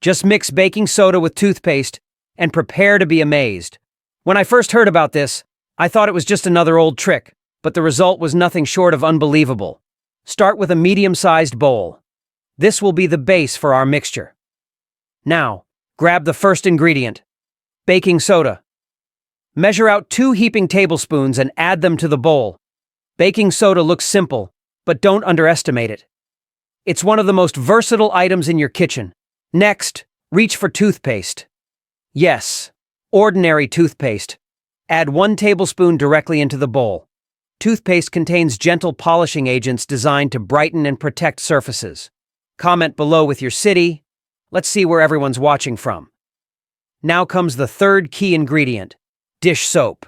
Just mix baking soda with toothpaste and prepare to be amazed. When I first heard about this, I thought it was just another old trick, but the result was nothing short of unbelievable. Start with a medium-sized bowl. This will be the base for our mixture. Now, grab the first ingredient, baking soda. Measure out 2 heaping tablespoons and add them to the bowl. Baking soda looks simple, but don't underestimate it. It's one of the most versatile items in your kitchen. Next, reach for toothpaste. Yes, ordinary toothpaste. Add 1 tablespoon directly into the bowl. Toothpaste contains gentle polishing agents designed to brighten and protect surfaces. Comment below with your city. Let's see where everyone's watching from. Now comes the third key ingredient, dish soap.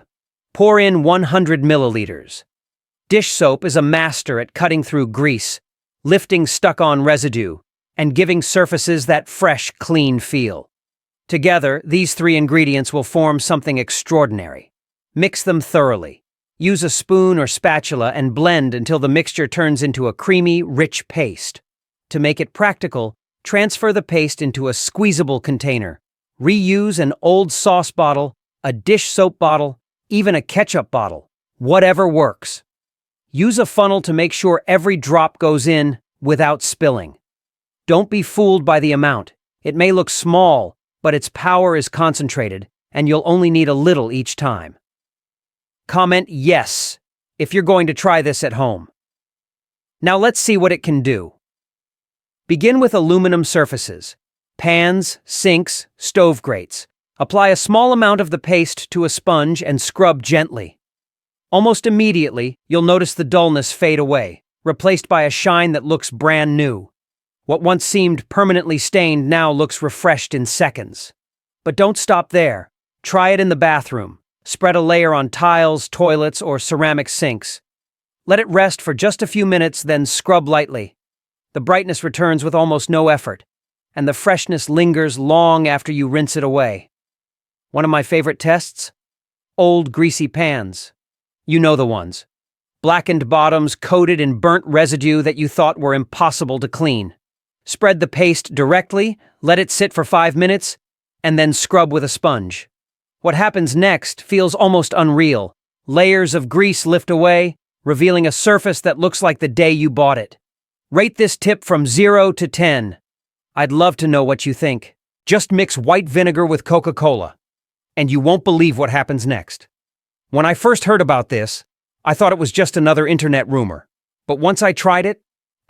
Pour in 100 milliliters. Dish soap is a master at cutting through grease, lifting stuck-on residue, and giving surfaces that fresh, clean feel. Together, these 3 ingredients will form something extraordinary. Mix them thoroughly. Use a spoon or spatula and blend until the mixture turns into a creamy, rich paste. To make it practical, transfer the paste into a squeezable container. Reuse an old sauce bottle, a dish soap bottle, even a ketchup bottle. Whatever works. Use a funnel to make sure every drop goes in without spilling. Don't be fooled by the amount. It may look small, but its power is concentrated, and you'll only need a little each time. Comment yes if you're going to try this at home. Now let's see what it can do. Begin with aluminum surfaces, pans, sinks, stove grates. Apply a small amount of the paste to a sponge and scrub gently. Almost immediately, you'll notice the dullness fade away, replaced by a shine that looks brand new. What once seemed permanently stained now looks refreshed in seconds. But don't stop there. Try it in the bathroom. Spread a layer on tiles, toilets, or ceramic sinks. Let it rest for just a few minutes, then scrub lightly. The brightness returns with almost no effort, and the freshness lingers long after you rinse it away. One of my favorite tests? Old greasy pans. You know the ones. Blackened bottoms coated in burnt residue that you thought were impossible to clean. Spread the paste directly, let it sit for 5 minutes, and then scrub with a sponge. What happens next feels almost unreal. Layers of grease lift away, revealing a surface that looks like the day you bought it. Rate this tip from 0 to 10. I'd love to know what you think. Just mix white vinegar with Coca-Cola, and you won't believe what happens next. When I first heard about this, I thought it was just another internet rumor. But once I tried it,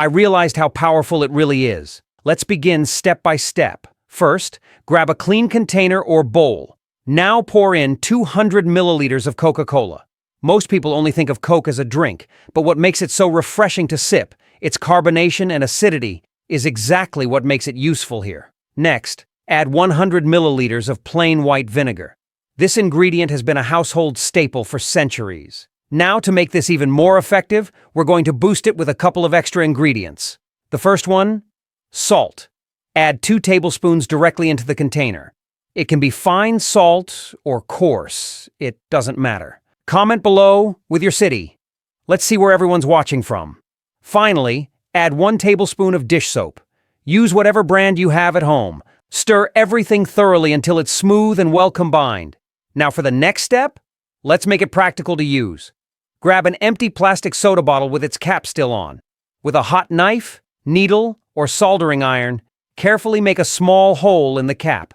I realized how powerful it really is. Let's begin step by step. First, grab a clean container or bowl. Now pour in 200 milliliters of Coca-Cola. Most people only think of Coke as a drink, but what makes it so refreshing to sip, its carbonation and acidity, is exactly what makes it useful here. Next, add 100 milliliters of plain white vinegar. This ingredient has been a household staple for centuries. Now, to make this even more effective, we're going to boost it with a couple of extra ingredients. The first one, salt. Add 2 tablespoons directly into the container. It can be fine salt or coarse. It doesn't matter. Comment below with your city. Let's see where everyone's watching from. Finally, add 1 tablespoon of dish soap. Use whatever brand you have at home. Stir everything thoroughly until it's smooth and well combined. Now for the next step, let's make it practical to use. Grab an empty plastic soda bottle with its cap still on. With a hot knife, needle, or soldering iron, carefully make a small hole in the cap.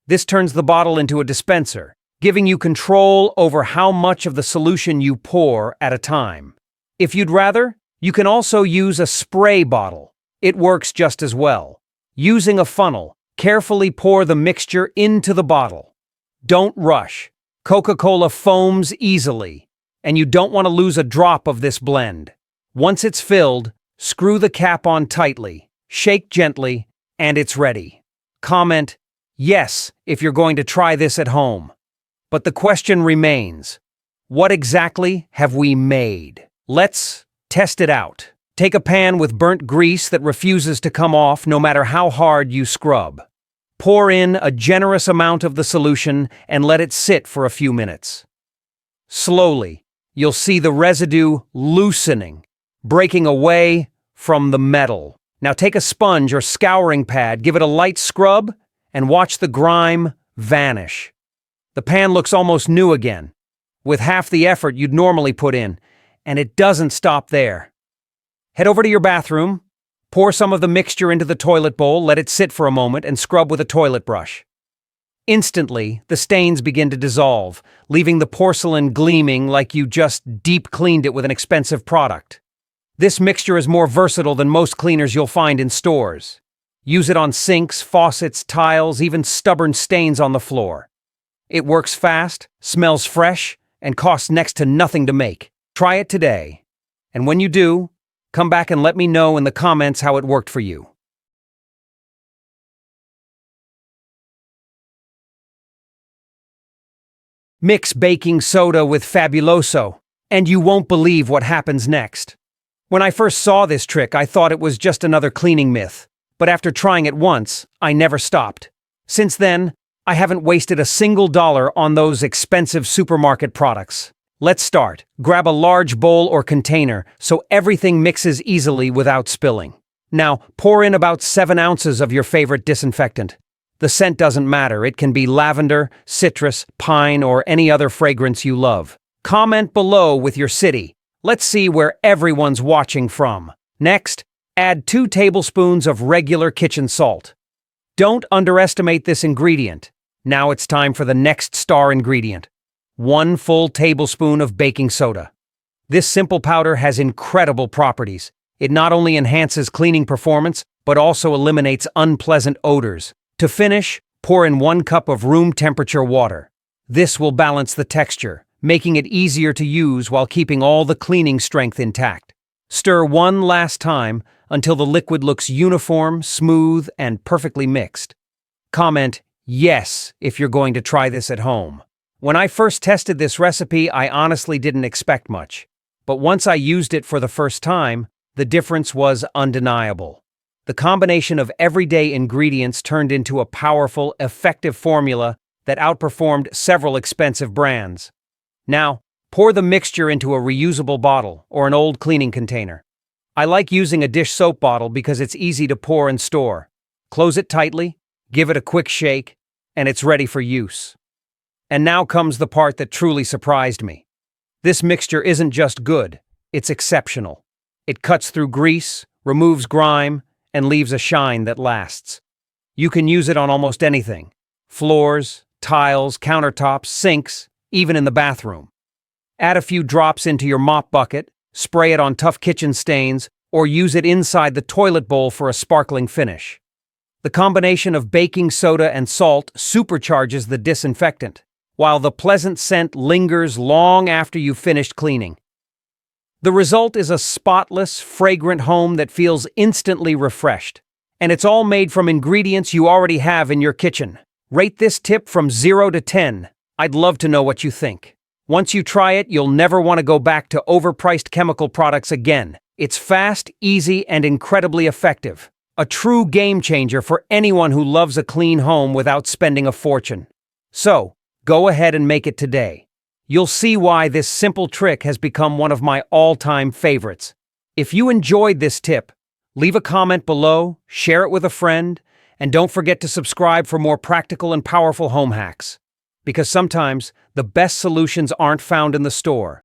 This turns the bottle into a dispenser, giving you control over how much of the solution you pour at a time. If you'd rather, you can also use a spray bottle. It works just as well. Using a funnel, carefully pour the mixture into the bottle. Don't rush. Coca-Cola foams easily, and you don't want to lose a drop of this blend. Once it's filled, screw the cap on tightly, shake gently, and it's ready. Comment yes if you're going to try this at home. But the question remains, what exactly have we made? Let's test it out. Take a pan with burnt grease that refuses to come off no matter how hard you scrub. Pour in a generous amount of the solution and let it sit for a few minutes. Slowly, you'll see the residue loosening, breaking away from the metal. Now take a sponge or scouring pad, give it a light scrub, and watch the grime vanish. The pan looks almost new again, with half the effort you'd normally put in, and it doesn't stop there. Head over to your bathroom, pour some of the mixture into the toilet bowl, let it sit for a moment, and scrub with a toilet brush. Instantly, the stains begin to dissolve, leaving the porcelain gleaming like you just deep cleaned it with an expensive product. This mixture is more versatile than most cleaners you'll find in stores. Use it on sinks, faucets, tiles, even stubborn stains on the floor. It works fast, smells fresh, and costs next to nothing to make. Try it today. And when you do, come back and let me know in the comments how it worked for you. Mix baking soda with Fabuloso, and you won't believe what happens next. When I first saw this trick, I thought it was just another cleaning myth, but after trying it once, I never stopped. Since then, I haven't wasted a single dollar on those expensive supermarket products. Let's start. Grab a large bowl or container so everything mixes easily without spilling. Now, pour in about 7 ounces of your favorite disinfectant. The scent doesn't matter. It can be lavender, citrus, pine, or any other fragrance you love. Comment below with your city. Let's see where everyone's watching from. Next, add 2 tablespoons of regular kitchen salt. Don't underestimate this ingredient. Now it's time for the next star ingredient. 1 full tablespoon of baking soda. This simple powder has incredible properties. It not only enhances cleaning performance, but also eliminates unpleasant odors. To finish, pour in 1 cup of room temperature water. This will balance the texture, making it easier to use while keeping all the cleaning strength intact. Stir one last time until the liquid looks uniform, smooth, and perfectly mixed. Comment yes if you're going to try this at home. When I first tested this recipe, I honestly didn't expect much. But once I used it for the first time, the difference was undeniable. The combination of everyday ingredients turned into a powerful, effective formula that outperformed several expensive brands. Now, pour the mixture into a reusable bottle or an old cleaning container. I like using a dish soap bottle because it's easy to pour and store. Close it tightly, give it a quick shake, and it's ready for use. And now comes the part that truly surprised me. This mixture isn't just good, it's exceptional. It cuts through grease, removes grime, and leaves a shine that lasts. You can use it on almost anything. Floors, tiles, countertops, sinks, even in the bathroom. Add a few drops into your mop bucket, spray it on tough kitchen stains, or use it inside the toilet bowl for a sparkling finish. The combination of baking soda and salt supercharges the disinfectant, while the pleasant scent lingers long after you've finished cleaning. The result is a spotless, fragrant home that feels instantly refreshed. And it's all made from ingredients you already have in your kitchen. Rate this tip from 0 to 10. I'd love to know what you think. Once you try it, you'll never want to go back to overpriced chemical products again. It's fast, easy, and incredibly effective. A true game changer for anyone who loves a clean home without spending a fortune. So, go ahead and make it today. You'll see why this simple trick has become one of my all-time favorites. If you enjoyed this tip, leave a comment below, share it with a friend, and don't forget to subscribe for more practical and powerful home hacks. Because sometimes, the best solutions aren't found in the store.